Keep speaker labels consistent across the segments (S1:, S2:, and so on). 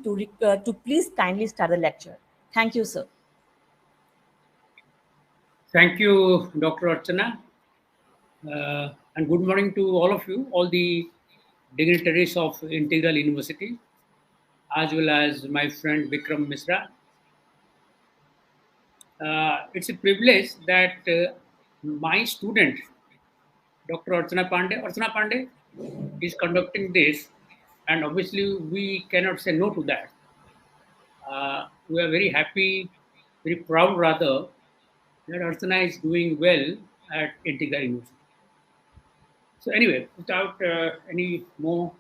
S1: him to please kindly start the lecture. Thank you, sir.
S2: Thank you, Dr. Archana. And good morning to all of you, all the dignitaries of Integral University, as well as my friend Vikram Misra. It's a privilege that my student, Dr. Archana Pandey is conducting this, and obviously we cannot say no to that. We are very happy, very proud rather, that Archana is doing well at Integral University. So anyway, without any more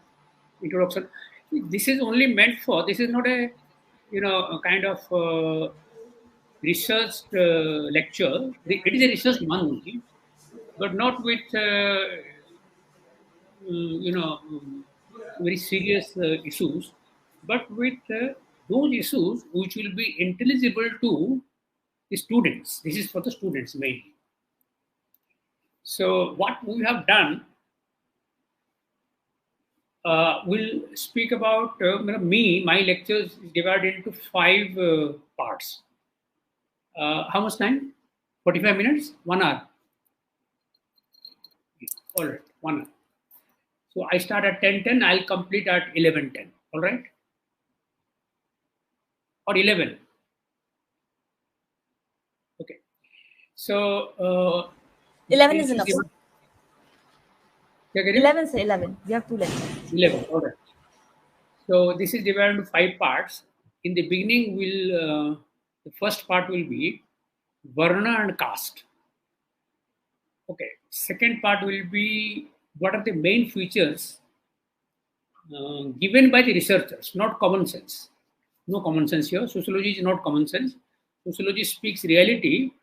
S2: introduction, this is only meant for, this is not a, a kind of research lecture. It is a research one only, but not with, very serious issues, but with those issues which will be intelligible to the students. This is for the students mainly. So what we have done, we'll speak about my lectures is divided into 5 parts. How much time? 45 minutes? 1 hour? All right, 1 hour. So I start at 10:10, I'll complete at 11:10. All right? Or 11. Okay. So
S1: 11 is enough. 11, sir, 11. We have 2 lectures.
S2: 11. All right. So this is divided into 5 parts. In the beginning, the first part will be Varna and Caste. Okay. Second part will be what are the main features given by the researchers, not common sense. No common sense here. Sociology is not common sense. Sociology speaks reality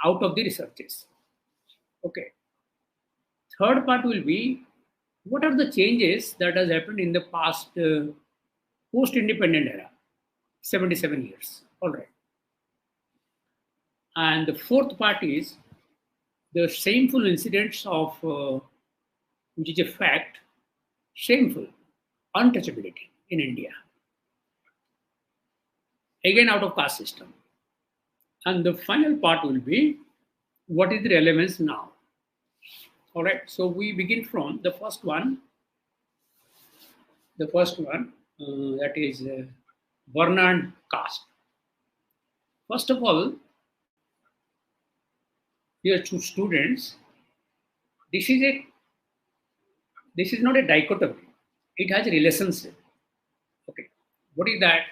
S2: out of the researches. Okay. Third part will be what are the changes that has happened in the past post-independent era, 77 years. All right. And the fourth part is the shameful incidents of, which is a fact, shameful, untouchability in India. Again, out of caste system. And the final part will be what is the relevance now. All right, so we begin from the first one. The first one, that is Varna and Caste. First of all, dear students, this is not a dichotomy. It has a relationship. Okay, what is that?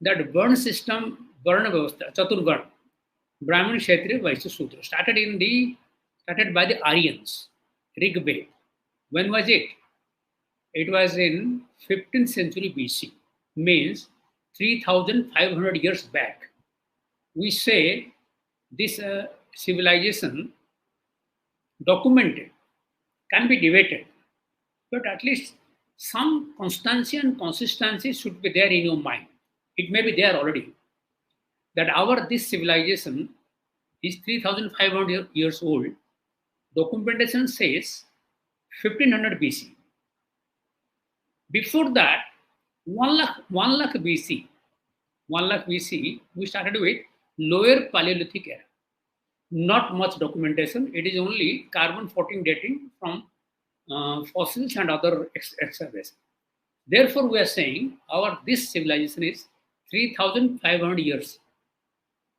S2: That Varna system, Varna Vyavastha, Chaturvarna, Brahmin, Kshatriya, Vaishya, Sudra, started by the Aryans. Rig Veda. When was it? It was in 15th century BC, means 3,500 years back. We say this civilization documented, can be debated, but at least some constancy and consistency should be there in your mind. It may be there already. That this civilization is 3,500 years old. Documentation says 1500 BC. Before that, 1 lakh BC, we started with lower Paleolithic era. Not much documentation. It is only carbon-14 dating from fossils and other excavations. Therefore, we are saying this civilization is 3,500 years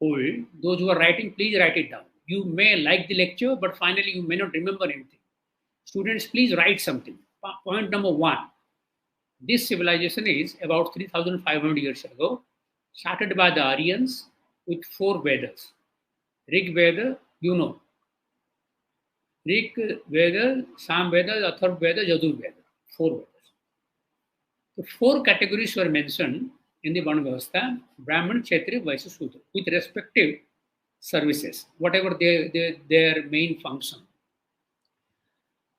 S2: old. Those who are writing, please write it down. You may like the lecture, but finally you may not remember anything. Students, please write something. Point number 1. This civilization is about 3,500 years ago, started by the Aryans with 4 Vedas. Rig Veda, you know. Rig Veda, Sam Veda, Atharva Veda, Yajur Veda. 4 Vedas. The 4 categories were mentioned in the Varna Vyavastha, Brahmin, Kshatriya, Vaishya, Sudra, with respective services, whatever their main function.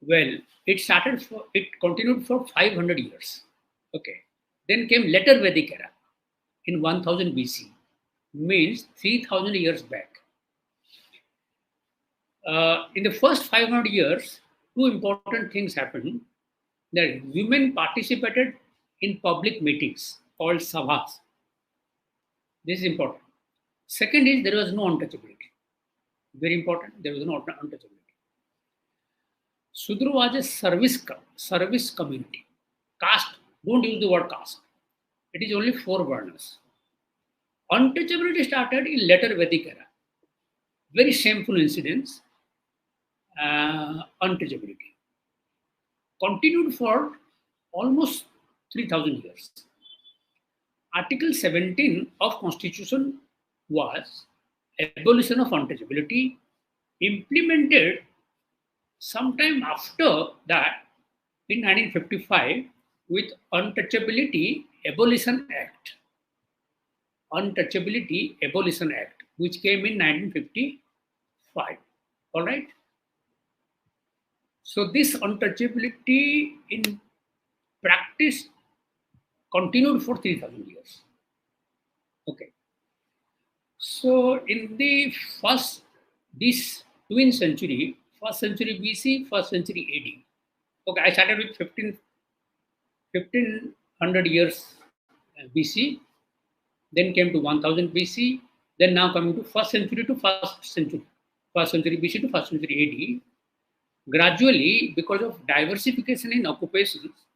S2: Well, it continued for 500 years. Okay. Then came later Vedic era in 1000 BC, means 3000 years back. In the first 500 years, 2 important things happened. That women participated in public meetings. called sabhas. This is important. Second is there was no untouchability. Very important. There was no untouchability. Sudra was a service community. Caste. Don't use the word caste. It is only 4 Varnas. Untouchability started in later Vedic era. Very shameful incidents. Untouchability continued for almost 3000 years. Article 17 of Constitution was abolition of untouchability, implemented sometime after that in 1955 with Untouchability Abolition Act. Untouchability Abolition Act, which came in 1955. All right. So this untouchability in practice continued for 3000 years. Okay. So in the this twin century, first century BC, first century AD. Okay, I started with 1500 years BC, then came to 1000 BC, then now coming to first century BC to first century AD. Gradually, because of diversification in occupations,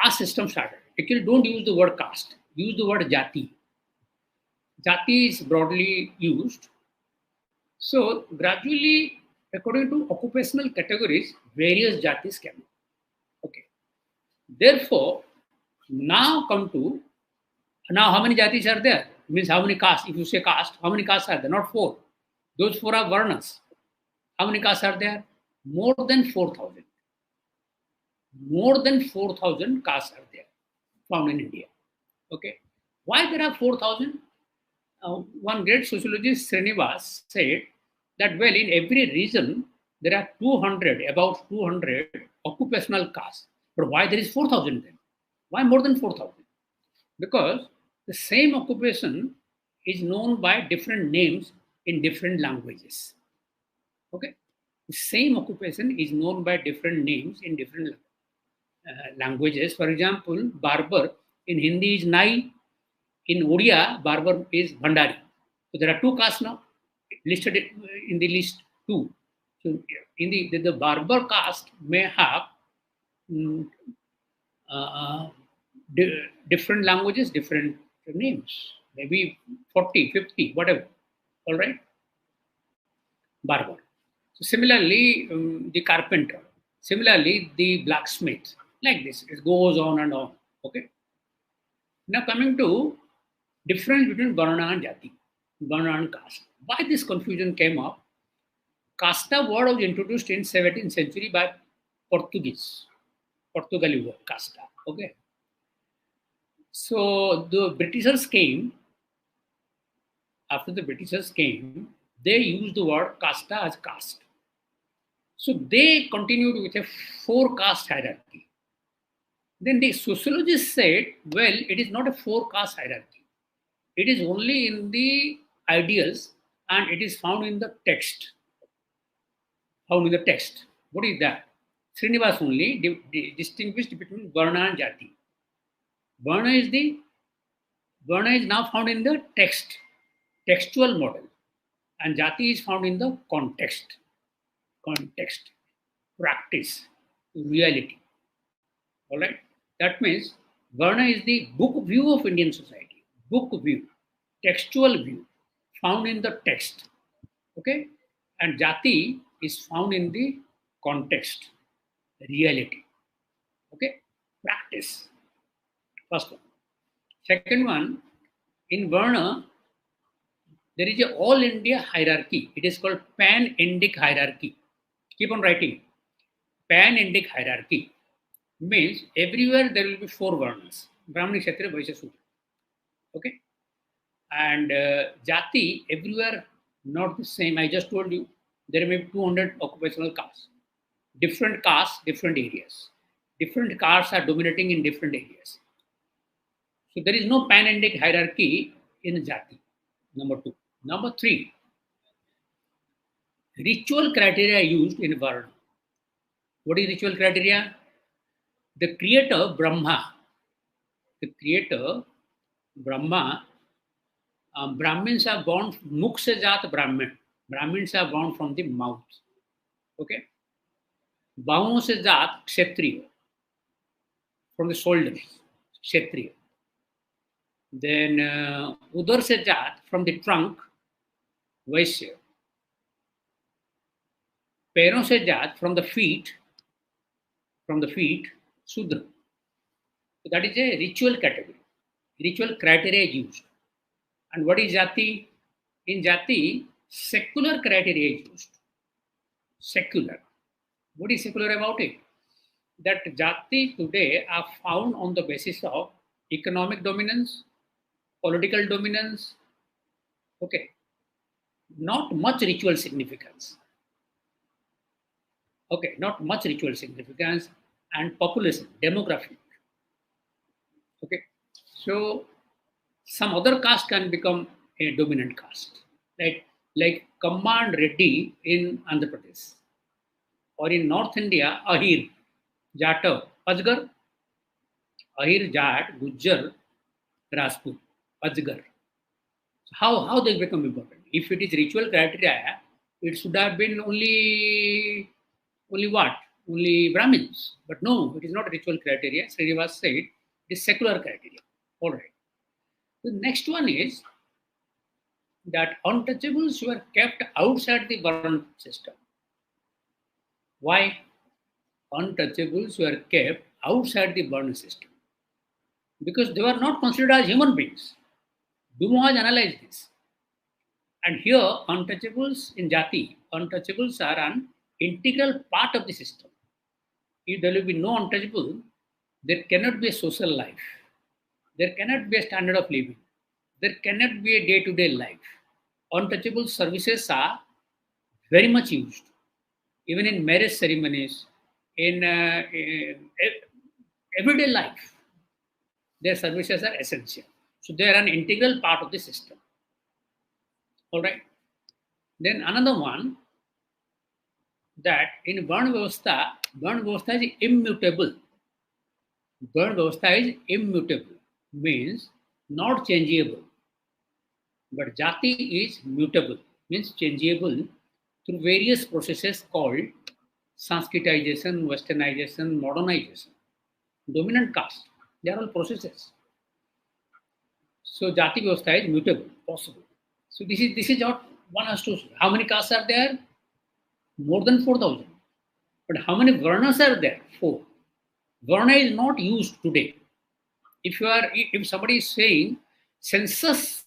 S2: caste system started. Actually, don't use the word caste. Use the word jati. Jati is broadly used. So, gradually, according to occupational categories, various jatis came. Okay. Therefore, now how many jatis are there? Means how many castes? If you say caste, how many castes are there? Not 4. Those 4 are Varnas. How many castes are there? More than 4,000. More than 4,000 castes are there found in India. Okay. Why there are 4,000? One great sociologist, Srinivas, said that, well, in every region, there are about 200 occupational castes. But why there is 4,000 then? Why more than 4,000? Because the same occupation is known by different names in different languages. Okay. The same occupation is known by different names in different languages. For example, barber in Hindi is Nai, in Odia, barber is Bhandari. So there are 2 castes now listed in the list 2. So in the barber caste may have different languages, different names, maybe 40, 50, whatever. All right, barber. So similarly, the carpenter. Similarly, the blacksmith. Like this, it goes on and on. Okay. Now coming to difference between Varna and Jati, Varna and caste. Why this confusion came up? Casta word was introduced in 17th century by Portuguese word, casta. Okay. So the Britishers came. After the Britishers came, they used the word casta as caste. So they continued with a 4 caste hierarchy. Then the sociologists said, well, it is not a 4 caste hierarchy. It is only in the ideals and it is found in the text. Found in the text. What is that? Srinivas only distinguished between Varna and Jati. Varna is now found in the text, textual model, and Jati is found in the context, practice, reality. All right. That means Varna is the book view of Indian society, book view, textual view, found in the text. Okay. And Jati is found in the context, reality. Okay. Practice. First one. Second one, in Varna, there is a all India hierarchy. It is called pan-Indic hierarchy. Keep on writing. Pan-Indic hierarchy means everywhere there will be 4 Varnas. Brahmana, Kshatriya, Vaishya, Sudra. Okay. And Jati, everywhere not the same. I just told you there may be 200 occupational castes. Different castes, different areas. Different castes are dominating in different areas. So there is no pan-Indic hierarchy in Jati. Number 2. Number 3. Ritual criteria used in Varna. What is ritual criteria? The creator, Brahma, the creator, Brahma, Brahmins are born, Mukh se jaat Brahmin. Brahmins are born from the mouth. Okay. Bahon se jaat Kshatriya, from the shoulders, Kshatriya. Then Udar se jaat, from the trunk, Vaishya. पैरों से जात, from the feet, Sudra. So that is a ritual category. Ritual criteria is used. And what is jati? In jati, secular criteria is used. Secular. What is secular about it? That jati today are found on the basis of economic dominance, political dominance. Okay. Not much ritual significance. Okay, not much ritual significance, and population, demographic. Okay, so some other caste can become a dominant caste, right? Like Command Reddy in Andhra Pradesh, or in North India, Ahir, Jata, Ajgar, Ahir, Jat, Gujjar, Rajput, Ajgar. So how they become important? If it is ritual criteria, it should have been only what? Only Brahmins. But no, it is not ritual criteria. Srinivas said it is secular criteria. All right. The next one is that untouchables were kept outside the Varna system. Why? Untouchables were kept outside the Varna system. Because they were not considered as human beings. Dumo has analyzed this. And here, untouchables in Jati, untouchables are an integral part of the system. If there will be no untouchable, there cannot be a social life. There cannot be a standard of living. There cannot be a day-to-day life. Untouchable services are very much used, even in marriage ceremonies, in everyday life. Their services are essential. So they are an integral part of the system. All right. Then another one, that in Varna Vyavastha is immutable. Varna Vyavastha is immutable, means not changeable. But Jati is mutable, means changeable through various processes called Sanskritization, Westernization, Modernization. Dominant caste, they are all processes. So Jati Vyavastha is mutable, possible. So this is what one has to say. How many castes are there? More than 4,000. But how many Varnas are there? 4. Varna is not used today. If somebody is saying census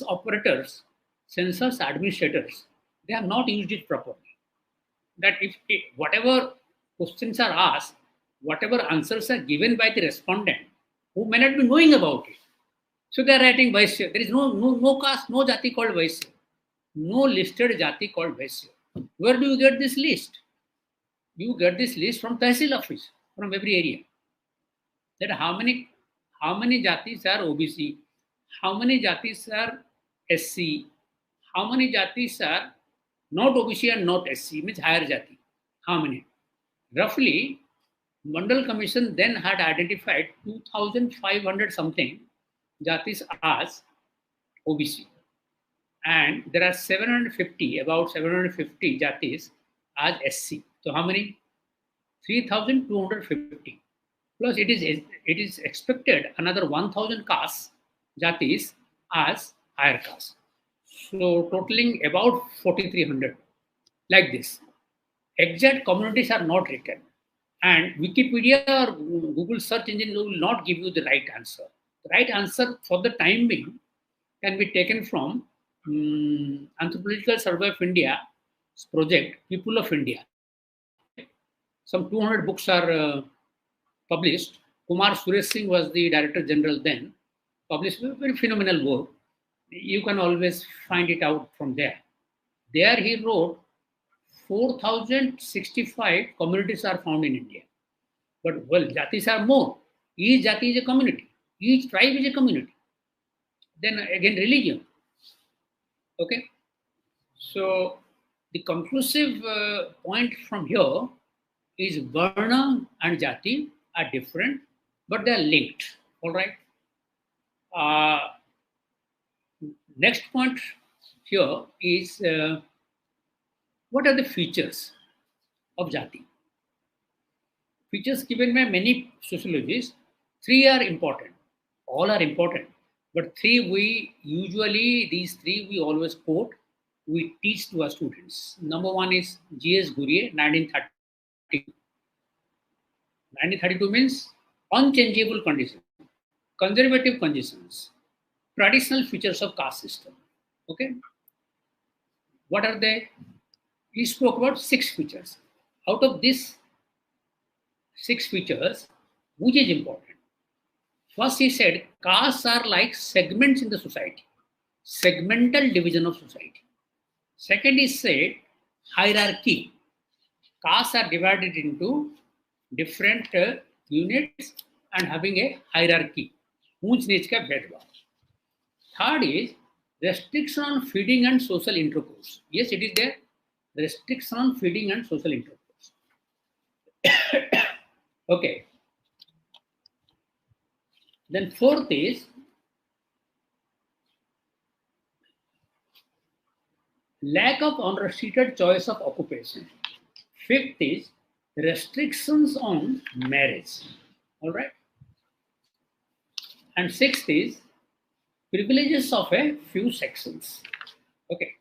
S2: operators, census administrators, they have not used it properly. That if whatever questions are asked, whatever answers are given by the respondent, who may not be knowing about it. So they are writing Vaishya. There is no caste, no jati called Vaishya. No listed jati called Vaishya. Where do you get this list? You get this list from Tehsil office, from every area. That how many jatis are OBC, how many jatis are SC, how many jatis are not OBC and not SC, means higher jati. How many? Roughly, Mandal Commission then had identified 2,500 something jatis as OBC. And there are about 750 jatis as SC. So how many? 3,250. Plus it is expected another 1,000 castes, jatis as higher caste. So totaling about 4,300. Like this. Exact communities are not written. And Wikipedia or Google search engine will not give you the right answer. The right answer for the time being can be taken from Anthropological Survey of India's project, People of India. Some 200 books are published. Kumar Suresh Singh was the Director General then, published a very phenomenal work. You can always find it out from there. There he wrote 4,065 communities are found in India. But well, jatis are more. Each jati is a community. Each tribe is a community. Then again, religion. Okay. So the conclusive point from here is Varna and Jati are different, but they are linked. All right. Uh, Next point here is what are the features of jati? Features given by many sociologists, three are important. All are important, but these three we always quote, we teach to our students. Number one is G.S. Gurye, 1932. 1932 means unchangeable conditions, conservative conditions, traditional features of caste system. Okay, what are they? He spoke about six features. Out of these six features, which is important? First, he said castes are like segments in the society, segmental division of society. Second, he said hierarchy. Castes are divided into different units and having a hierarchy. ऊंच नीच का भेदभाव. Third is restriction on feeding and social intercourse. Yes, it is there. Restriction on feeding and social intercourse. Okay. Then fourth is lack of unrestricted choice of occupation. Fifth is restrictions on marriage. All right. And sixth is privileges of a few sections. Okay.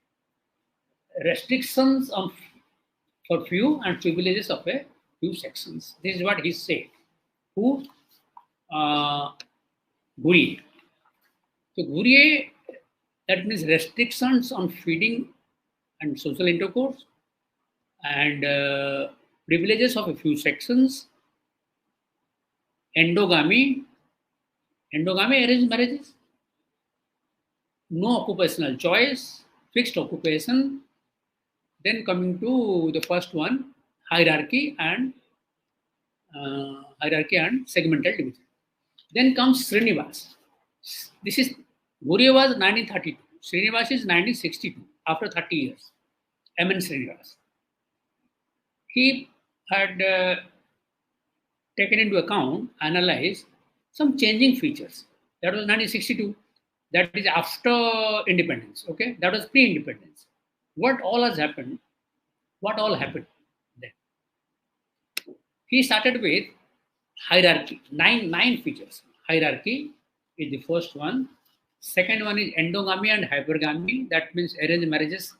S2: Restrictions on for few and privileges of a few sections. This is what he said. Who? Gurye. So Gurye, that means restrictions on feeding and social intercourse and privileges of a few sections, endogamy arranged marriages, no occupational choice, fixed occupation. Then coming to the first one, hierarchy and segmental division. Then comes Srinivas. This is Gurye was 1932. Srinivas is 1962. After 30 years, M.N. Srinivas. He had taken into account, analyzed some changing features. That was 1962. That is after independence. Okay, that was pre-independence. What all happened then? He started with hierarchy. Nine features. Hierarchy is the first one. Second one is endogamy and hypergamy. That means arranged marriages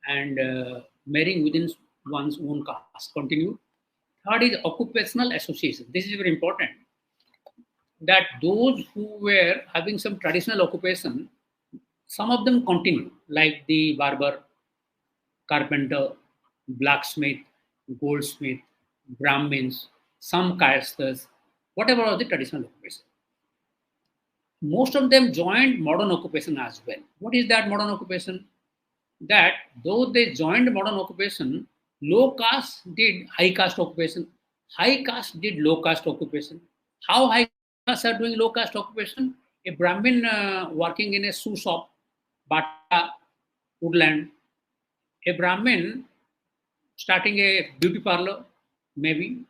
S2: and marrying within one's own caste. Continue. Third is occupational association. This is very important. That those who were having some traditional occupation, some of them continue, like the barber, carpenter, blacksmith, goldsmith, Brahmins, some castes, whatever was the traditional occupation. Most of them joined modern occupation as well. What is that modern occupation? That though they joined modern occupation, low caste did high caste occupation, high caste did low caste occupation. How high caste are doing low caste occupation? A Brahmin working in a shoe shop, Bata, Woodland. A Brahmin starting a beauty parlor, maybe.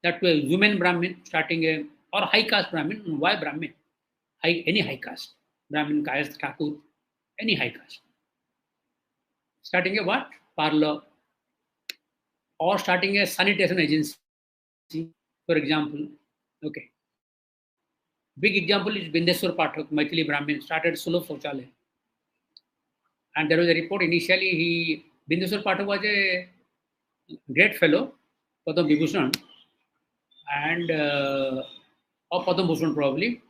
S2: That was women Brahmin starting a, or high caste Brahmin. Why Brahmin? Any high caste. Brahmin, Kayast, Thakur, any high caste. Starting a what? Parlor. Or starting a sanitation agency, for example. Okay. Big example is Bindeswar Pathak, Maithili Brahmin, started Sulabh Shauchalaya. And there was a report initially, Bindeswar Pathak was a great fellow, Padma Vibhushan, and or Padma Bhushan probably,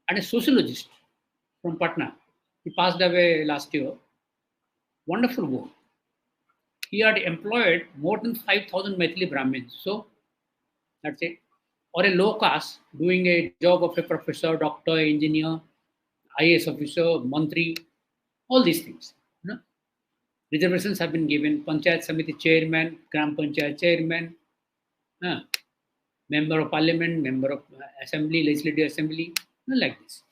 S2: and a sociologist from Patna. He passed away last year. Wonderful work. He had employed more than 5,000 Maithili Brahmins. So that's it. Or a low caste doing a job of a professor, doctor, engineer, IAS officer, mantri, all these things. You know? Reservations have been given. Panchayat Samiti chairman, Gram Panchayat chairman, member of parliament, member of assembly, legislative assembly, like this.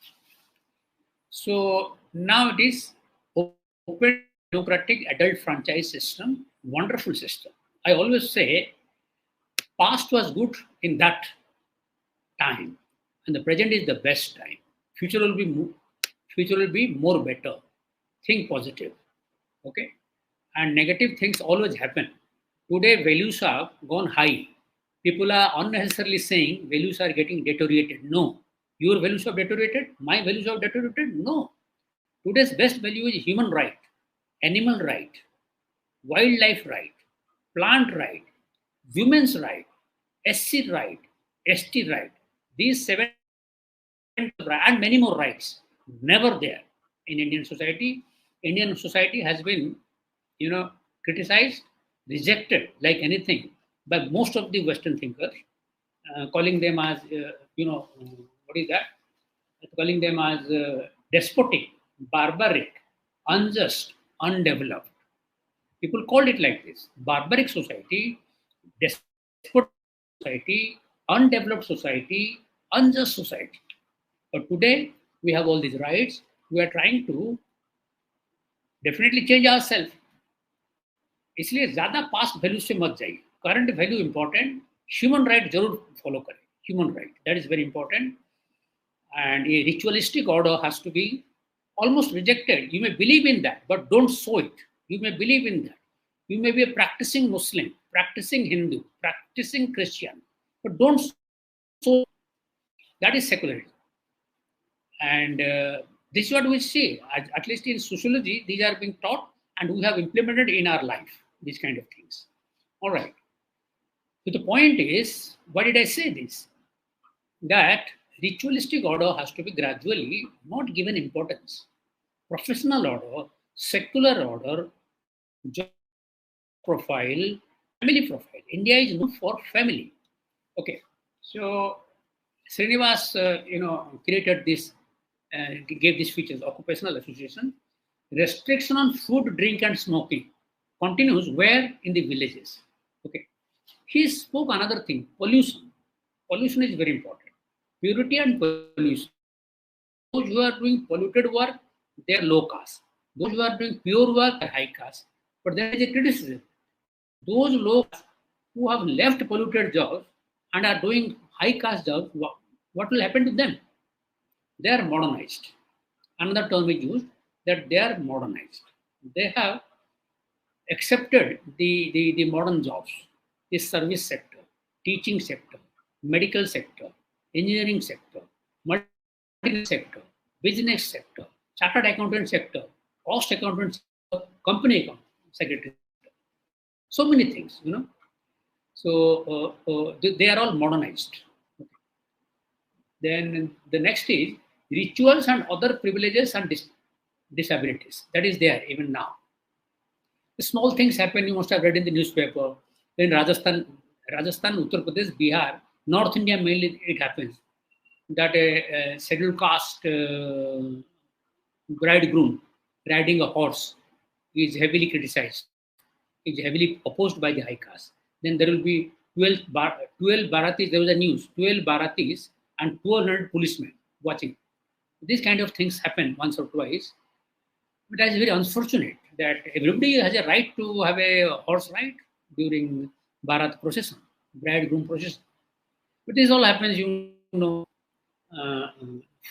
S2: So now it is open democratic adult franchise system, wonderful system. I always say past was good in that time. and the present is the best time. Future will be more better. Think positive, okay? And negative things always happen. Today values have gone high. People are unnecessarily saying values are getting deteriorated. No, your values have deteriorated. My values have deteriorated. No, today's best value is human right, animal right, wildlife right, plant right, women's right, SC right, ST right. These seven and many more rights never there in Indian society. Indian society has been, criticized, rejected like anything by most of the Western thinkers, calling them as, what is that? Calling them as despotic, barbaric, unjust, undeveloped. People called it like this: barbaric society, despotic society, undeveloped society, unjust society. But today we have all these rights. We are trying to definitely change ourselves. इसलिए ज़्यादा past value से मत जाइए. Current value important, human right जरूर follow करें. Human right, that is very important. And a ritualistic order has to be almost rejected. You may believe in that, but don't sow it. You may believe in that. You may be a practicing Muslim, practicing Hindu, practicing Christian, but don't sow. That is secularism. And this is what we see. At least in sociology, these are being taught, and we have implemented in our life these kind of things. All right. So the point is, why did I say this? That ritualistic order has to be gradually not given importance. Professional order, secular order, job profile, family profile. India is known for family. Okay, so Srinivas, created this, gave these features: occupational association, restriction on food, drink, and smoking continues where in the villages. Okay, he spoke another thing: pollution. Pollution is very important. Purity and pollution. Those who are doing polluted work, they are low caste. Those who are doing pure work are high caste. But there is a criticism. Those low caste who have left polluted jobs and are doing high caste jobs, what will happen to them? They are modernized. Another term is used, that they are modernized. They have accepted the modern jobs, the service sector, teaching sector, medical sector, engineering sector, multi sector, business sector, chartered accountant sector, cost accountant sector, company accountant secretary. So many things, So they are all modernized. Okay. Then the next is rituals and other privileges and disabilities. That is there even now. The small things happen. You must have read in the newspaper. In Rajasthan, Uttar Pradesh, Bihar, North India mainly it happens that a scheduled caste bridegroom riding a horse is heavily criticized, is heavily opposed by the high caste. Then there will be 12 Baratis. There was a news: 12 Baratis and 200 policemen watching. These kind of things happen once or twice. But that is very unfortunate that everybody has a right to have a horse ride during Bharat procession, bridegroom procession. But this all happens,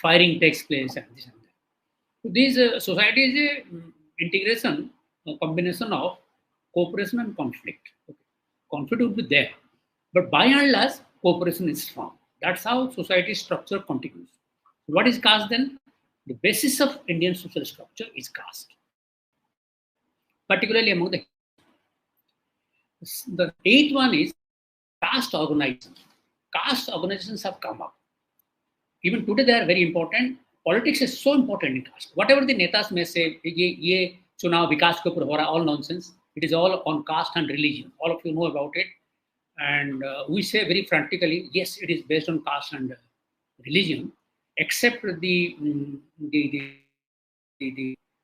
S2: firing takes place and this and that. So this society is a integration, a combination of cooperation and conflict. Okay. Conflict will be there, but by and large, cooperation is strong. That's how society structure continues. What is caste then? The basis of Indian social structure is caste, particularly among the eighth one is caste organizations. Caste organizations have come up. Even today, they are very important. Politics is so important in caste. Whatever the netas may say, ye chunav vikas ke upar ho raha, all nonsense. It is all on caste and religion. All of you know about it. And we say very frantically, yes, it is based on caste and religion, except the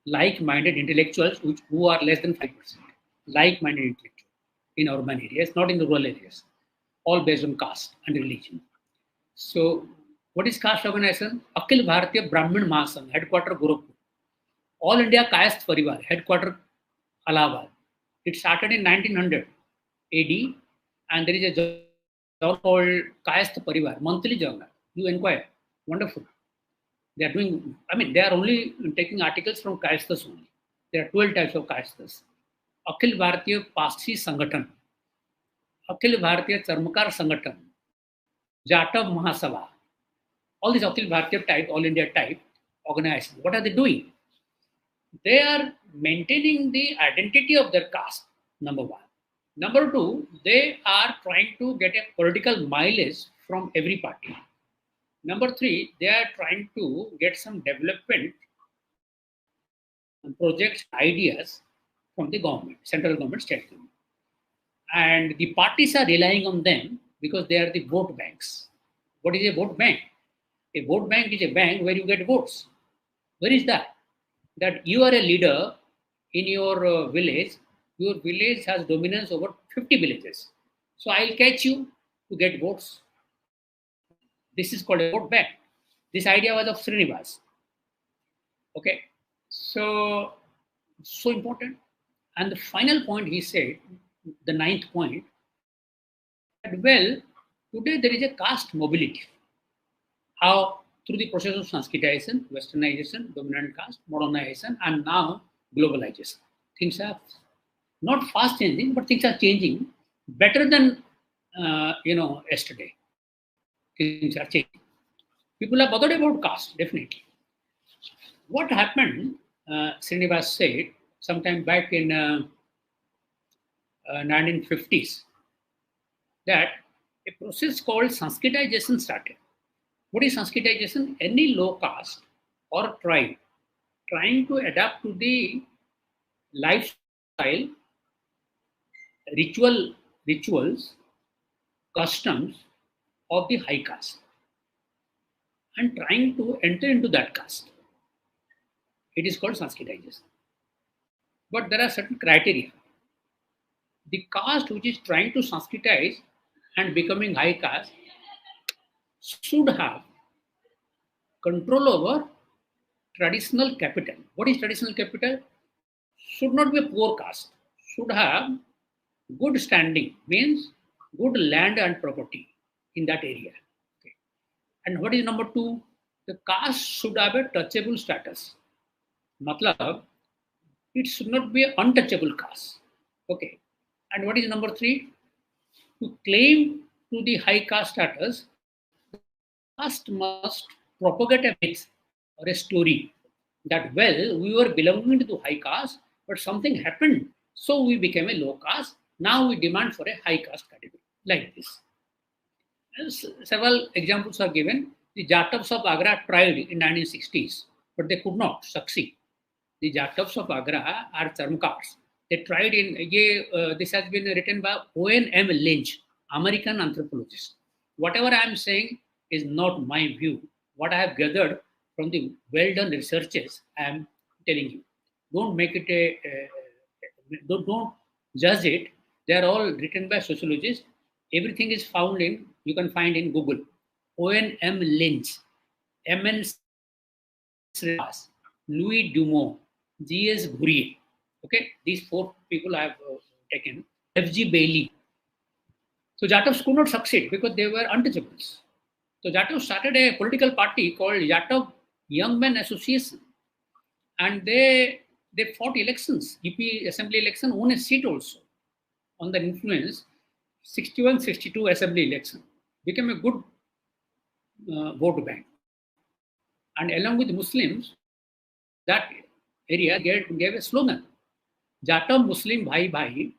S2: like-minded intellectuals who are less than 5%. Like-minded intellectuals in urban areas, not in the rural areas. All based on caste and religion. So, what is caste organization? Akhil Bharatiya Brahmin Mahasangh, headquarter Gorakhpur. All India Caste Parivar, headquarter Allahabad. It started in 1900 AD, and there is a journal called Caste Parivar, monthly journal. You inquire. Wonderful. They are doing, I mean, they are only taking articles from castes only. There are 12 types of castes. Akhil Bharatiya Parsi संगठन, अखिल भारतीय चर्मकार संगठन, जाटव महासभा, all these Akhil Bharatiya type, all India type organizations. What are they doing? They are maintaining the identity of their caste, number one. Number two, they are trying to get a political mileage from every party. Number three, they are trying to get some development projects, ideas from the government, central government, state government. And the parties are relying on them because they are the vote banks. What is a vote bank? A vote bank is a bank where you get votes. Where is that? That you are a leader in your village. Your village has dominance over 50 villages. So I'll catch you to get votes. This is called a vote bank. This idea was of Srinivas. Okay. So important. And the final point he said, the ninth point, that well, today there is a caste mobility. How? Through the process of Sanskritization, Westernization, dominant caste, modernization, and now globalization. Things are not fast changing, but things are changing better than yesterday. Things are changing. People are bothered about caste, definitely. What happened? Srinivas said sometime back in 1950s that a process called Sanskritization started. What is Sanskritization? Any low caste or tribe trying to adapt to the lifestyle, rituals, customs of the high caste and trying to enter into that caste. It is called Sanskritization. But there are certain criteria. The caste which is trying to Sanskritize and becoming high caste should have control over traditional capital. What is traditional capital? Should not be a poor caste. Should have good standing, means good land and property in that area. Okay. And what is number two? The caste should have a touchable status. Matlab, it should not be an untouchable caste. Okay. And what is number three? To claim to the high caste status, caste must propagate a myth or a story that, well, we were belonging to the high caste, but something happened, so we became a low caste. Now we demand for a high caste category, like this. Several examples are given. The Jatavs of Agra tried in 1960s, but they could not succeed. The Jatavs of Agra are Charmkars. They tried this has been written by O.N.M. Lynch, American anthropologist. Whatever I am saying is not my view. What I have gathered from the well-done researches, I am telling you. Don't make it don't judge it. They are all written by sociologists. Everything is found you can find in Google. O.N.M. Lynch, M.N. Srinivas, Louis Dumont, G.S. Ghurye. Okay, these four people I have taken. F.G. Bailey. So Jatavs could not succeed because they were untouchables. So Jatavs started a political party called Jatav Young Men Association. And they fought elections, EP assembly election, won a seat also. On the influence, 61-62 assembly election. Became a good vote bank. And along with Muslims, that area gave a slogan. Jatav Muslim Bhai Bhai,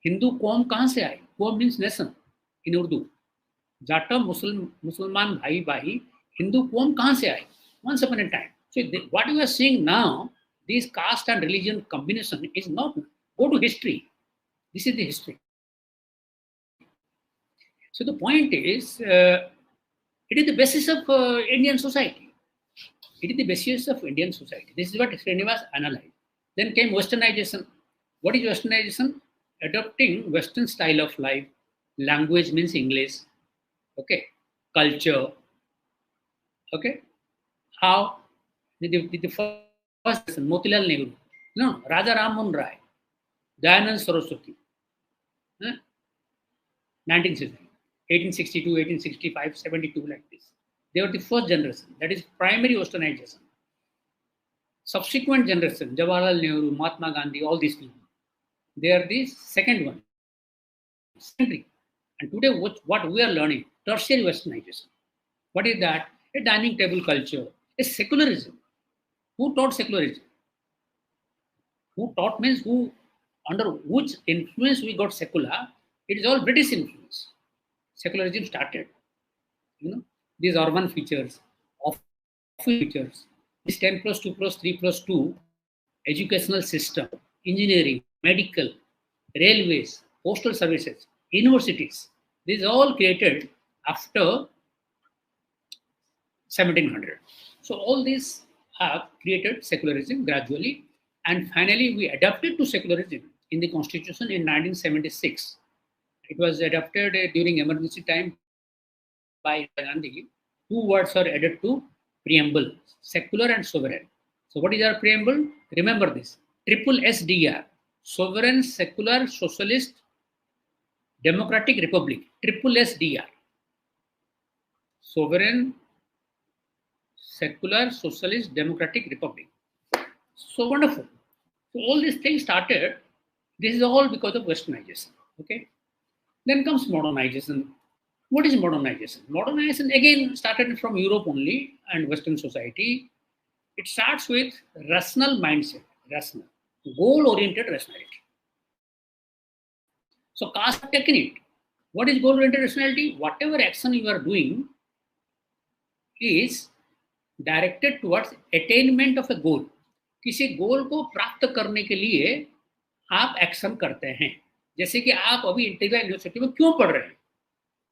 S2: Hindu कौम कहाँ से आई? कौम means nation in Urdu. Jatav Musliman Bhai Bhai, Hindu कौम कहाँ से आई? Once upon a time. So what you are seeing now, this caste and religion combination is not. Go to history. This is the history. So the point is, it is the basis of Indian society. It is the basis of Indian society. This is what Srinivas analyzed. Then came Westernization. What is Westernization? Adopting Western style of life. Language means English. Okay. Culture. Okay. How? The first person, Motilal Nehru. No, Raja Rammohan Rai. Dayanand Saraswati. 1960, 1862, 1865, 72, like this. They were the first generation, that is primary westernization. Subsequent generation, Jawaharlal Nehru, Mahatma Gandhi, all these people, they are the second one, secondary. And today, what we are learning, tertiary westernization. What is that? A dining table culture, a secularism. Who taught secularism? Who taught means who, under which influence we got secular? It is all British influence. Secularism started. These urban features, office features, this 10 plus 2 plus 3 plus 2, educational system, engineering, medical, railways, postal services, universities. These all created after 1700. So all these have created secularism gradually, and finally we adapted to secularism in the constitution in 1976. It was adopted during emergency time by Gandhi. Two words are added to preamble, secular and sovereign. So what is our preamble? Remember this, triple SDR, sovereign, secular, socialist, democratic republic, triple SDR, sovereign, secular, socialist, democratic republic. So wonderful. So all these things started, this is all because of westernization. Okay. Then comes modernization. What is modernization? Modernization again started from Europe only and Western society. It starts with rational mindset, rational, goal-oriented rationality. So caste have taken it. What is goal-oriented rationality? Whatever action you are doing is directed towards attainment of a goal. किसी गोल को प्राप्त करने के लिए आप action करते हैं. जैसे कि आप अभी इंटीरियर यूनिवर्सिटी में क्यों पढ़ रहे हैं?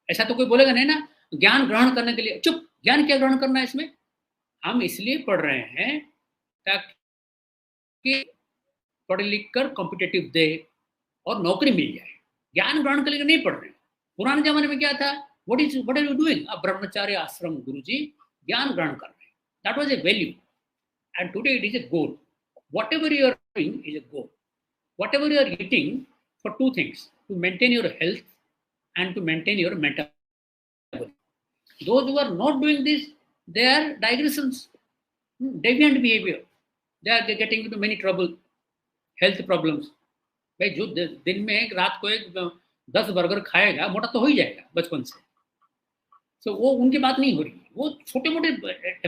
S2: ऐसा तो कोई बोलेगा नहीं ना, ज्ञान ग्रहण करने के लिए. चुप, ज्ञान क्या ग्रहण करना है इसमें? हम इसलिए पढ़ रहे हैं ताकि पढ़ लिख कर कॉम्पिटेटिव दे और नौकरी मिल जाए. ज्ञान ग्रहण के लिए नहीं पढ़ रहे हैं. पुराने जमाने में क्या था? What are you doing? अब ब्रह्मचार्य आश्रम गुरुजी ज्ञान ग्रहण कर रहे हैं. That was a value. And today it is a goal. Whatever you are doing is a goal. Whatever you are eating, for two things, to maintain your health and to maintain your metabolism. Those who are not doing this, they are digressions, deviant behavior. They are getting into many trouble, health problems. भाई जो दिन में एक रात को एक 10 burger खाएगा मोटा तो हो ही जाएगा बचपन से. So वो उनकी बात नहीं हो रही. वो छोटे मोटे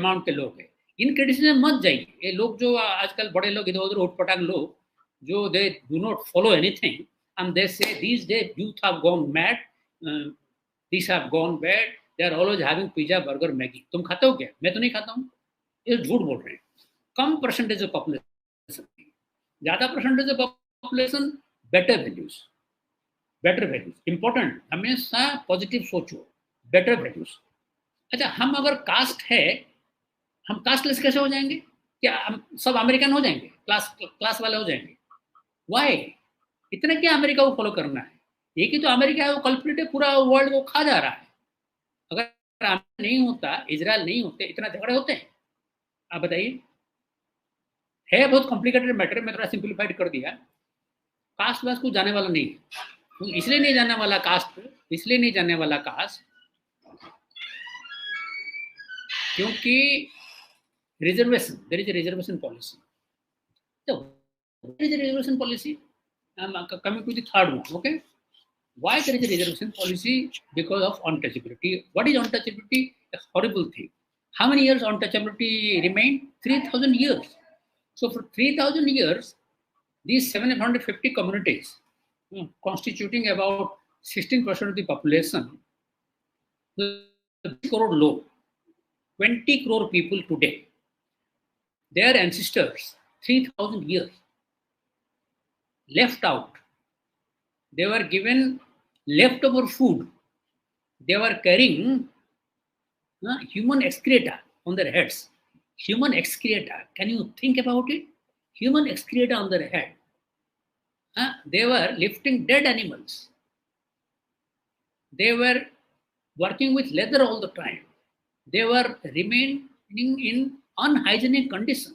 S2: अमाउंट के लोग हैं. इन क्रिटिसिज्म में मत जाइए. ये लोग जो आजकल बड़े लोग इधर उधर उठपटांग लोग जो they do not follow anything and they say these day youth have gone mad, this have gone bad, they are always having pizza burger Maggi. तुम खाते हो क्या? मैं तो नहीं खाता हूँ. ये झूठ बोल रहे हैं. कम परसेंटेज ऑफ पॉपुलेशन, ज्यादा percentage of population, better values. Better values important. हमेशा पॉजिटिव सोचो, बेटर वैल्यूज. अच्छा, हम अगर कास्ट है, हम कास्टलेस कैसे हो जाएंगे? क्या हम सब अमेरिकन हो जाएंगे? क्लास वाले हो जाएंगे? वाई? इतना क्या अमेरिका को फॉलो करना है? एक ही तो अमेरिका है, वो कल्प्रिट है, पूरा वर्ल्ड को खा जा रहा है. अगर अमेरिका नहीं होता, इजराइल नहीं होते, इतना झगड़े होते हैं? आप बताइए. है बहुत कॉम्प्लिकेटेड मैटर. मैं थोड़ा सिंप्लीफाइड कर दिया. कास्ट वास्ट को जाने वाला नहीं है. इसलिए नहीं जानने वाला कास्ट, इसलिए नहीं जानने वाला कास्ट क्योंकि reservation, there is a reservation policy. So, there is a reservation policy. I'm coming to the third one. Okay, why there is a reservation policy? Because of untouchability. What is untouchability? A horrible thing. How many years untouchability remained? 3,000 years. So for 3,000 years, these 750 communities, constituting about 16% of the population, the crore low, 20 crore people today. Their ancestors, 3,000 years, left out. They were given leftover food. They were carrying human excreta on their heads. Human excreta. Can you think about it? Human excreta on their head. They were lifting dead animals. They were working with leather all the time. They were remaining in unhygienic condition.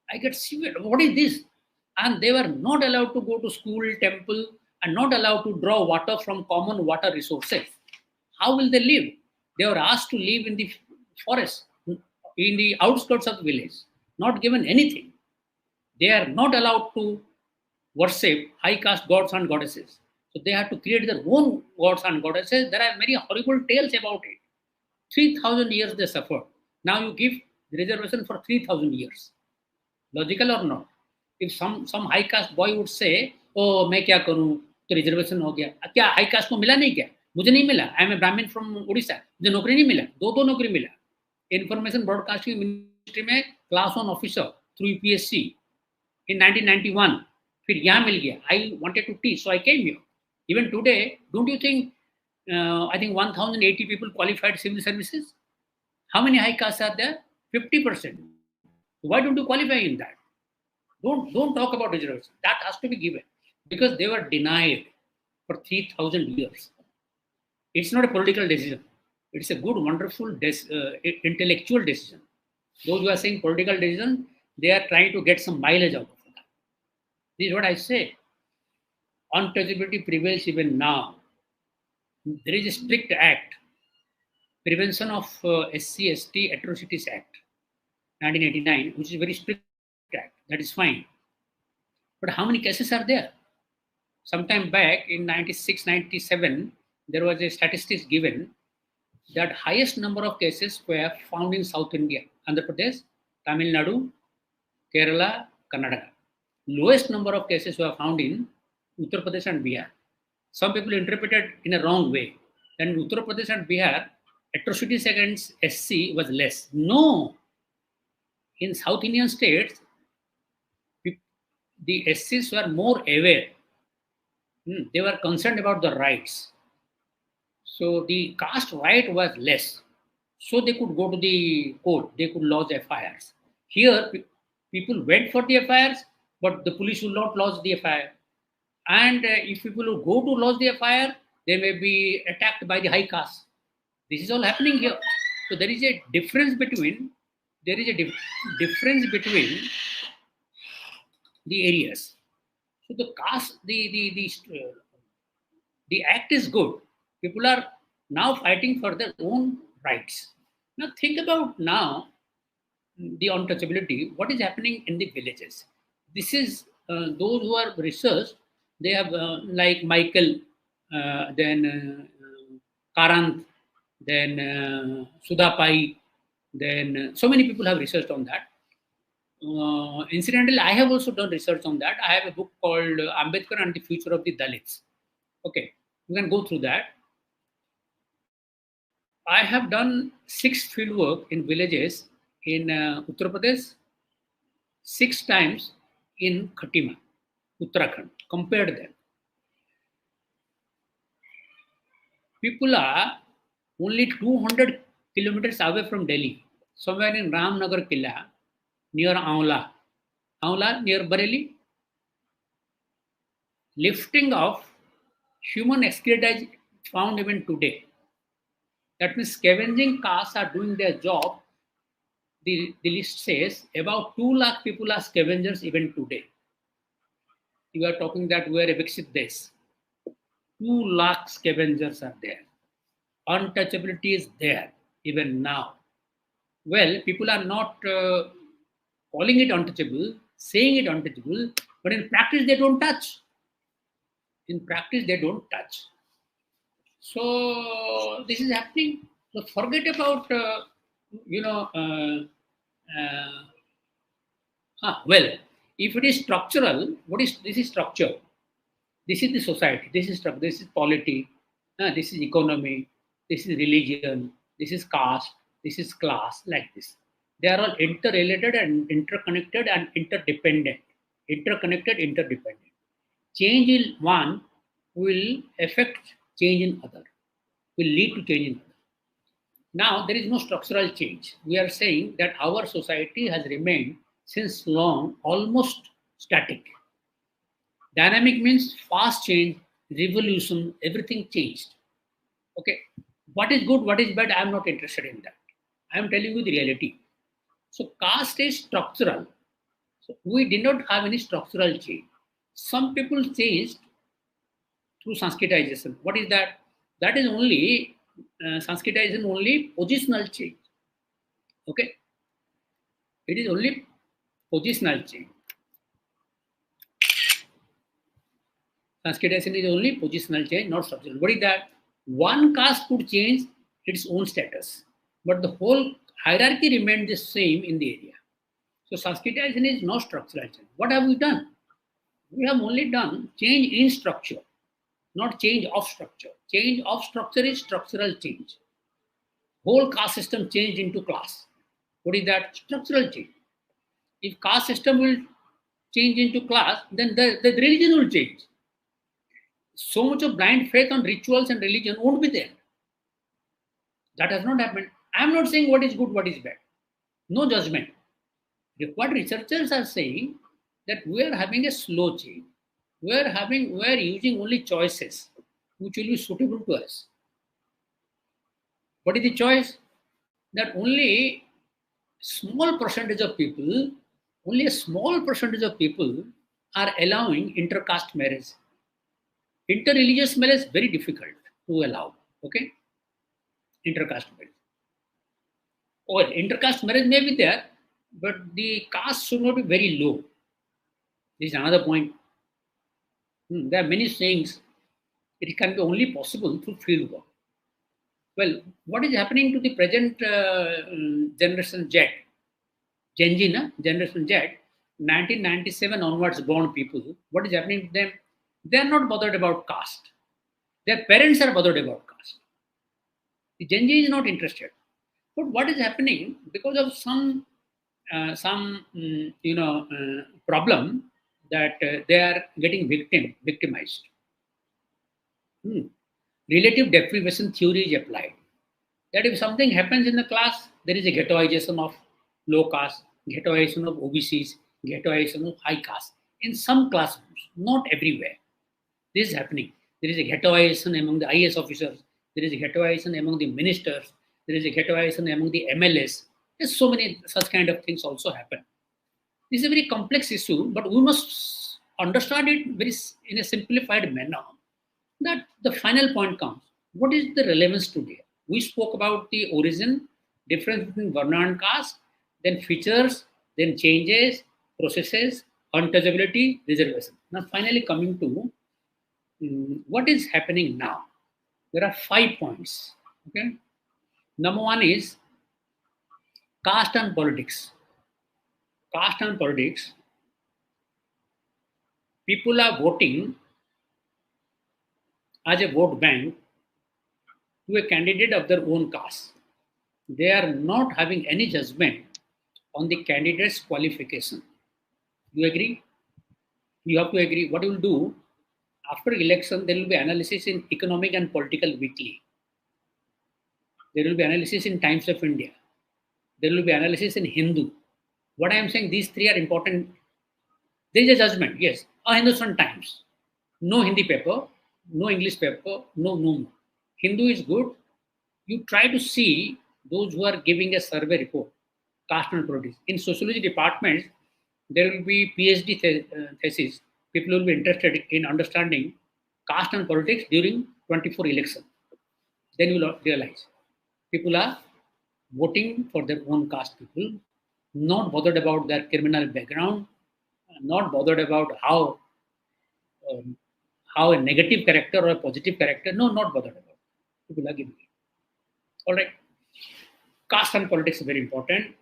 S2: I get severe. What is this? And they were not allowed to go to school, temple, and not allowed to draw water from common water resources. How will they live? They were asked to live in the forest, in the outskirts of the village, not given anything. They are not allowed to worship high caste gods and goddesses. So they had to create their own gods and goddesses. There are many horrible tales about it. 3,000 years they suffered. Now you give reservation for 3,000 years. Logical or not? If some high caste boy would say, "Oh, मैं क्या करूं? तो reservation हो गया." क्या high cast को मिला नहीं क्या? मुझे नहीं मिला. आई एम ए ब्राह्मण फ्रॉम उड़ीसा. मुझे नौकरी नहीं मिला. दो नौकरी मिला. इंफॉर्मेशन ब्रॉडकास्टिंग मिनिस्ट्री में class 1 officer through UPSC in 1991. फिर यहाँ मिल गया. I wanted to teach, so I came here. Even today, don't you think? I think 1,080 people qualified civil services. How many high castes are there? 50%. Why don't you qualify in that? Don't talk about reservation. That has to be given because they were denied for 3,000 years. It's not a political decision. It's a good, wonderful, intellectual decision. Those who are saying political decision, they are trying to get some mileage out of that. This is what I say. Untouchability prevails even now. There is a strict act, Prevention of SC/ST Atrocities Act, 1989, which is a very strict act. That is fine. But how many cases are there? Sometime back in 96, 97, there was a statistics given that highest number of cases were found in South India, Andhra Pradesh, Tamil Nadu, Kerala, Karnataka. Lowest number of cases were found in Uttar Pradesh and Bihar. Some people interpreted in a wrong way. Then in Uttar Pradesh and Bihar, atrocities against SC was less. No. In South Indian states, the SCs were more aware. They were concerned about the rights. So the caste right was less. So they could go to the court. They could lodge FIRs. Here, people went for the FIRs, but the police will not lodge the FIR. And if people who go to lodge the FIR, they may be attacked by the high caste. This is all happening here. So there is a difference between the areas. So the caste, the act is good. People are now fighting for their own rights. Now think about now the untouchability. What is happening in the villages? This is those who are researched. They have like Michael, then Karant, then Sudhapai, then so many people have researched on that. Incidentally, I have also done research on that. I have a book called Ambedkar and the Future of the Dalits. Okay, you can go through that. I have done 6 fieldwork in villages in Uttar Pradesh, 6 times in Khatima, Uttarakhand. Compared them. People are only 200 kilometers away from Delhi, somewhere in Ramnagar Killa, near Aula. Aula, near Bareilly. Lifting of human excreta found even today. That means scavenging castes are doing their job. The list says about 2 lakh people are scavengers even today. You are talking that we are a Viksit Desh. 2 lakh scavengers are there. Untouchability is there even now. Well, people are not calling it untouchable, saying it untouchable, but in practice they don't touch. In practice they don't touch. So this is happening. So forget about well, if it is structural, this is structure. This is the society. This is polity. This is economy. This is religion. This is caste. This is class. Like this, they are all interrelated and interconnected and interdependent. Interconnected, interdependent. Change in one will affect change in other. Will lead to change in other. Now there is no structural change. We are saying that our society has remained since long almost static. Dynamic means fast change, revolution, everything changed. Okay. What is good, what is bad, I am not interested in that. I am telling you the reality. So caste is structural. So we did not have any structural change. Some people changed through Sanskritization. What is that? That is only Sanskritization only positional change. Okay, it is only positional change. Sanskritization is only positional change, not structural. What is that? One caste could change its own status, but the whole hierarchy remained the same in the area. So Sanskritization is not structural change. What have we done? We have only done change in structure, not change of structure. Change of structure is structural change. Whole caste system changed into class. What is that? Structural change. If caste system will change into class, then the religion will change. So much of blind faith on rituals and religion won't be there. That has not happened. I am not saying what is good, what is bad. No judgment. What researchers are saying that we are having a slow change. We are using only choices which will be suitable to us. What is the choice? That only small percentage of people, only a small percentage of people are allowing intercaste marriage. Interreligious marriage is very difficult to allow. Okay, intercaste marriage. Or intercaste marriage may be there, but the caste should not be very low. This is another point. There are many sayings. It can be only possible through field work. Well, what is happening to the present generation Z? Gen Z, generation Z, 1997 onwards born people, what is happening to them? They are not bothered about caste. Their parents are bothered about caste. The Gen Z is not interested. But what is happening because of some problem that they are getting victimized. Relative deprivation theory is applied. That if something happens in the class, there is a ghettoization of low caste, ghettoization of OBCs, ghettoization of high caste. In some classrooms, not everywhere. This is happening. There is a ghettoization among the IAS officers. There is a ghettoization among the ministers. There is a ghettoization among the MLS. There's so many such kind of things also happen. This is a very complex issue, but we must understand it in a simplified manner. That the final point comes. What is the relevance today? We spoke about the origin, difference between Varna and caste, then features, then changes, processes, untouchability, reservation. Now, finally, coming to what is happening now. There are 5 points. Okay. Number one is caste and politics. Caste and politics. People are voting as a vote bank to a candidate of their own caste. They are not having any judgment on the candidate's qualification. You agree? You have to agree. What you will do after election, there will be analysis in Economic and Political Weekly. There will be analysis in Times of India. There will be analysis in Hindu. What I am saying, these three are important. There is a judgment, yes. A Hindustan Times. No Hindi paper, no English paper, no. Hindu is good. You try to see those who are giving a survey report, caste and politics. In sociology departments, there will be PhD thesis. People will be interested in understanding caste and politics during 24 election. Then you will realize people are voting for their own caste people, not bothered about their criminal background, not bothered about how a negative character or a positive character. No, not bothered about. People are giving it. All right. Caste and politics is very important.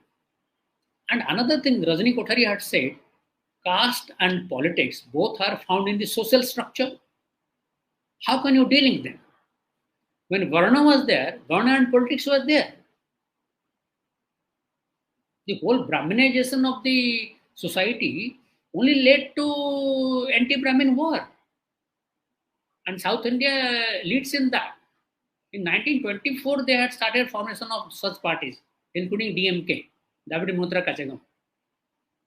S2: And another thing Rajani Kothari had said, caste and politics both are found in the social structure. How can you deal with them? When Varna was there, Varna and politics was there. The whole Brahminization of the society only led to anti-Brahmin war. And South India leads in that. In 1924, they had started formation of such parties, including DMK, David Mutra Kachagam.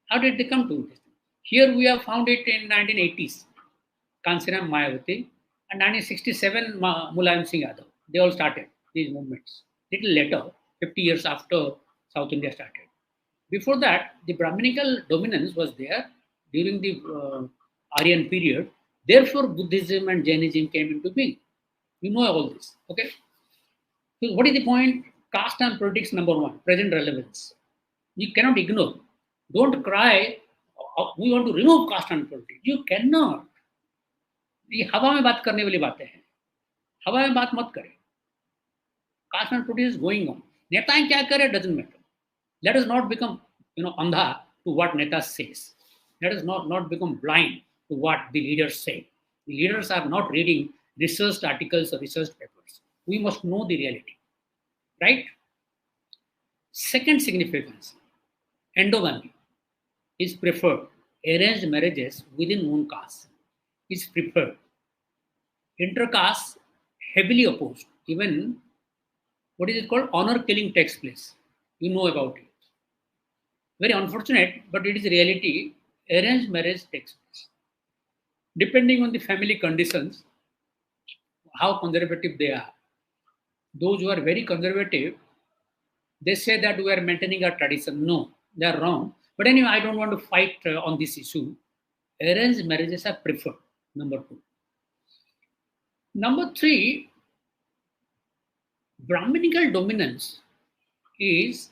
S2: How did they come to this? Here we have found it in 1980s, Kansiram Mayawati, and 1967, Mulayam Singh Yadav. They all started these movements. Little later, 50 years after South India started. Before that, the Brahminical dominance was there during the Aryan period. Therefore, Buddhism and Jainism came into being. You know all this, okay? So what is the point? Caste and politics, number one, present relevance. You cannot ignore. Don't cry, we want to remove caste and politics. You cannot. ये हवा में बात करने वाली बातें हैं. हवा में बात मत करें. Caste and politics is going on. नेताएं क्या करें doesn't matter. Let us not become, andha to what Neta says. Let us not become blind to what the leaders say. The leaders are not reading researched articles or researched papers. We must know the reality, right? Second significance, endogamy is preferred. Arranged marriages within one caste is preferred. Intercaste heavily opposed. Even what is it called? Honor killing takes place. You know about it. Very unfortunate, but it is reality. Arranged marriage takes place. Depending on the family conditions, how conservative they are. Those who are very conservative, they say that we are maintaining our tradition. No, they are wrong. But anyway, I don't want to fight on this issue. Arranged marriages are preferred, number two. Number three, Brahminical dominance is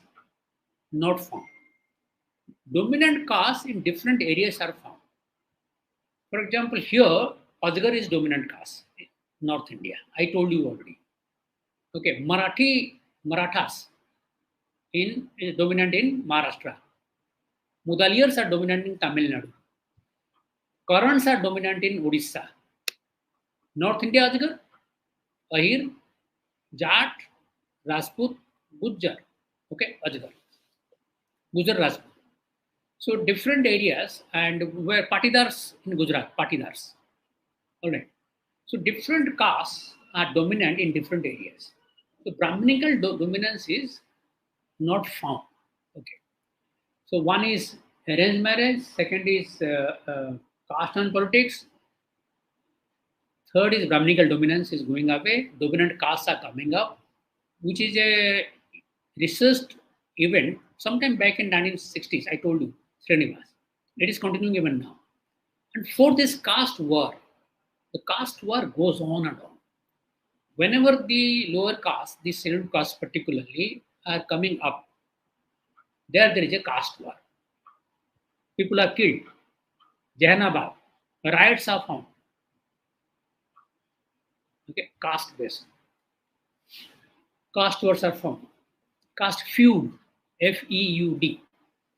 S2: not found. Dominant castes in different areas are found. For example, here, Ajgar is dominant caste, North India. I told you already. Okay, Marathas is dominant in Maharashtra. Mudaliars are dominant in Tamil Nadu. Karans are dominant in Odisha. North India Ajgar, Ahir, Jat, Rajput, Gujjar. Okay, Ajgar. Gujjar Rajput. So different areas, and where Patidars in Gujarat, Patidars. All right. So different castes are dominant in different areas. So Brahminical dominance is not found. Okay. So one is arranged marriage, second is caste and politics, third is Brahminical dominance is going away, dominant castes are coming up, which is a researched event sometime back in 1960s. I told you, Srinivas. It is continuing even now. And for this caste war, the caste war goes on and on. Whenever the lower caste, the scheduled caste particularly, are coming up, there is a caste war. People are killed. Jehanabad, riots are found. Okay, caste based. Caste wars are found. Caste feud, Feud.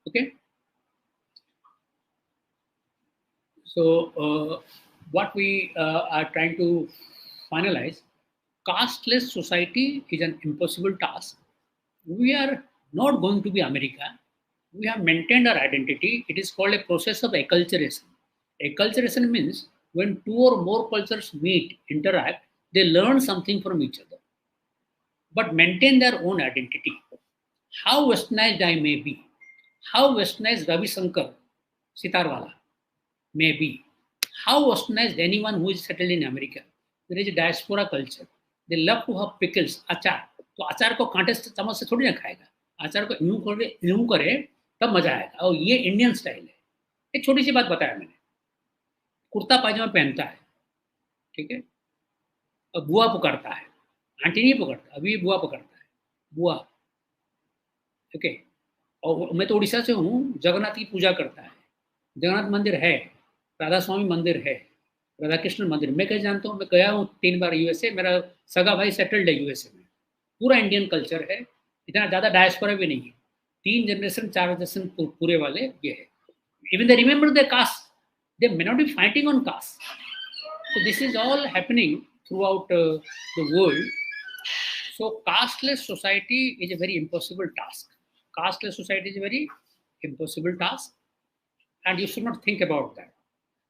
S2: Okay. So what we are trying to finalize, casteless society is an impossible task. We are not going to be America. We have maintained our identity. It is called a process of acculturation. Acculturation means when two or more cultures meet, interact, they learn something from each other, but maintain their own identity. How westernized I may be, how westernized Ravi Shankar, Sitarwala, may be, how westernized anyone who is settled in America. There is a diaspora culture. They love to have pickles, achar. तो अचार को कांटे से चम्मच से थोड़ी ना खाएगा. अचार को यूं करे तब मजा आएगा. और ये इंडियन स्टाइल है. एक छोटी सी बात बताया मैंने. कुर्ता पायजामा पहनता है, ठीक है, और बुआ पुकारता है. आंटी नहीं पुकारता, अभी बुआ पुकारता है. बुआ, ओके. और मैं तो उड़ीसा से हूँ. जगन्नाथ की पूजा करता है. जगन्नाथ मंदिर है, राधा स्वामी मंदिर है, राधा कृष्ण मंदिर. मैं कैसे जानता हूँ? मैं गया हूँ 3 बार यूएसए. मेरा सगा भाई सेटल्ड है यूएसए में. पूरा इंडियन कल्चर है. इतना ज़्यादा डायस्पोरा भी नहीं है. 3 जनरेशन 4 जनरेशन पूरे वाले ये है. Even they remember the caste, they may not be fighting on caste. So this is all happening throughout the world. So casteless society is a very impossible task. Casteless society is a very impossible task, and you should not think about that.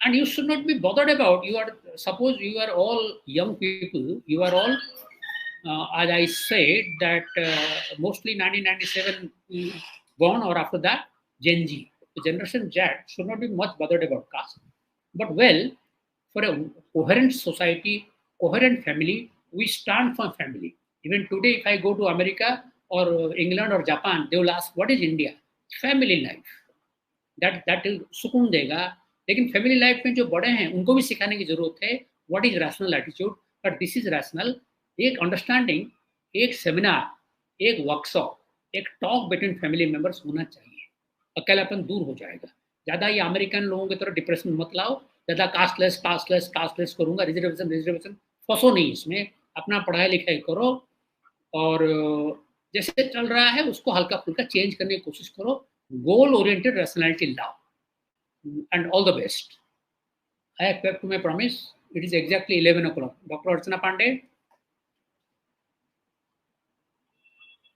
S2: And you should not be bothered about. Suppose you are all young people. You are all, as I said, that mostly 1997 born or after that Gen Z. The generation Z should not be much bothered about caste. But well, for a coherent society, coherent family, we stand for family. Even today, if I go to America or England or Japan, they will ask, what is India? Family life. That will सुकून देगा. लेकिन family life में जो बड़े हैं उनको भी सिखाने की जरूरत है. What is rational attitude, but this is rational. एक अंडरस्टैंडिंग एक सेमिनार, एक वर्कशॉप, एक टॉक बिटवीन फैमिली मेंबर्स होना चाहिए। अकेलापन दूर हो जाएगा। ज़्यादा ये अमेरिकन लोगों की तरह डिप्रेशन मत लाओ, ज़्यादा कास्टलेस करूंगा, रिजर्वेशन फंसो नहीं इसमें। अपना पढ़ाई लिखाई करो और जैसे चल रहा है उसको हल्का फुल्का चेंज करने की कोशिश करो। गोल ओरिएंटेड रैशनैलिटी लाओ and all the best. I have kept to my promise. It is exactly 11 o'clock. Dr. Archana Pandey,